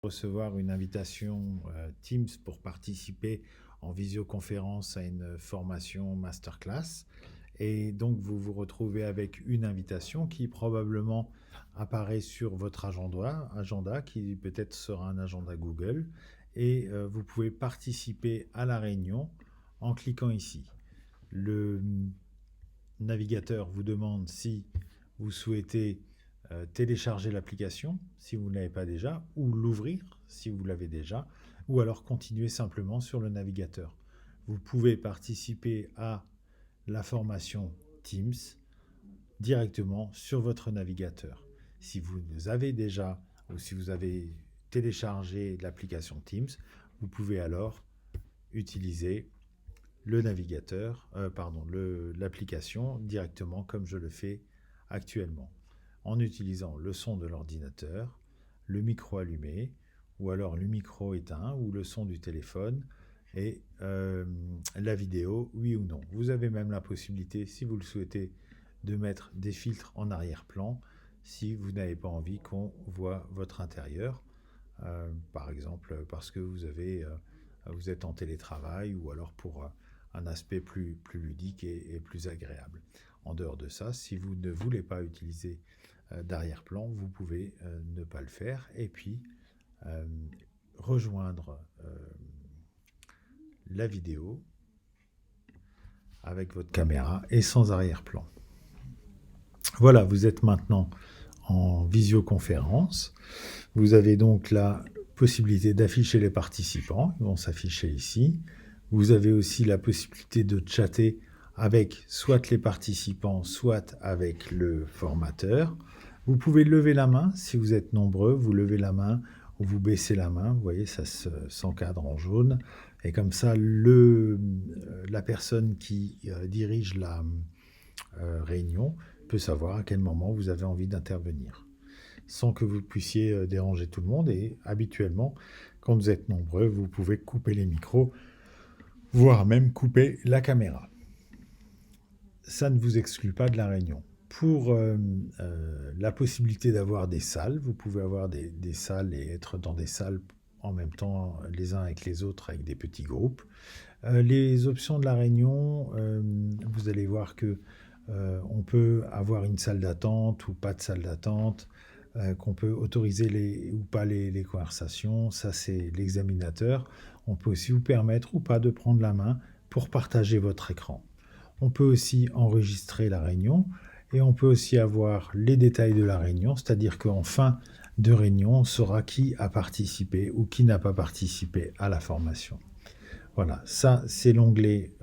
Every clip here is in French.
Recevoir une invitation Teams pour participer en visioconférence à une formation masterclass. Et donc, vous vous retrouvez avec une invitation qui probablement apparaît sur votre agenda qui peut-être sera un agenda Google. Et vous pouvez participer à la réunion en cliquant ici. Le navigateur vous demande si vous souhaitez télécharger l'application si vous ne l'avez pas déjà, ou l'ouvrir si vous l'avez déjà, ou alors continuer simplement sur le navigateur. Vous pouvez participer à la formation Teams directement sur votre navigateur. Si vous avez déjà ou si vous avez téléchargé l'application Teams, vous pouvez alors utiliser le navigateur, l'application directement comme je le fais actuellement, en utilisant le son de l'ordinateur, le micro allumé, ou alors le micro éteint, ou le son du téléphone, et la vidéo, oui ou non. Vous avez même la possibilité, si vous le souhaitez, de mettre des filtres en arrière-plan, si vous n'avez pas envie qu'on voit votre intérieur, par exemple parce que vous êtes en télétravail, ou alors pour un aspect plus ludique et plus agréable. En dehors de ça, si vous ne voulez pas utiliser d'arrière-plan, vous pouvez ne pas le faire et puis rejoindre la vidéo avec votre caméra et sans arrière-plan. Voilà, vous êtes maintenant en visioconférence. Vous avez donc la possibilité d'afficher les participants, ils vont s'afficher ici. Vous avez aussi la possibilité de chatter avec soit les participants, soit avec le formateur. Vous pouvez lever la main si vous êtes nombreux, vous levez la main ou vous baissez la main, vous voyez, ça s'encadre en jaune. Et comme ça, la personne qui dirige la réunion peut savoir à quel moment vous avez envie d'intervenir, sans que vous puissiez déranger tout le monde. Et habituellement, quand vous êtes nombreux, vous pouvez couper les micros, voire même couper la caméra. Ça ne vous exclut pas de la réunion. Pour la possibilité d'avoir des salles, vous pouvez avoir des salles et être dans des salles en même temps, les uns avec les autres, avec des petits groupes. Les options de la réunion, vous allez voir que on peut avoir une salle d'attente ou pas de salle d'attente, qu'on peut autoriser ou pas les conversations. Ça, c'est l'examinateur. On peut aussi vous permettre ou pas de prendre la main pour partager votre écran. On peut aussi enregistrer la réunion et on peut aussi avoir les détails de la réunion, c'est-à-dire qu'en fin de réunion, on saura qui a participé ou qui n'a pas participé à la formation. Voilà, ça c'est l'onglet,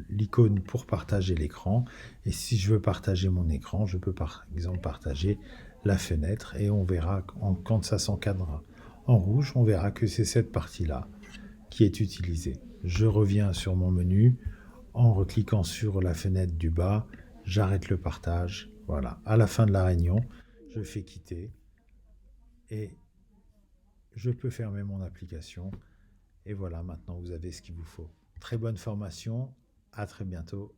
l'icône pour partager l'écran. Et si je veux partager mon écran, je peux par exemple partager la fenêtre et on verra, quand ça s'encadre en rouge, on verra que c'est cette partie-là qui est utilisée. Je reviens sur mon menu en recliquant sur la fenêtre du bas, j'arrête le partage. Voilà, à la fin de la réunion, je fais quitter et je peux fermer mon application. Et voilà, maintenant vous avez ce qu'il vous faut. Très bonne formation, à très bientôt.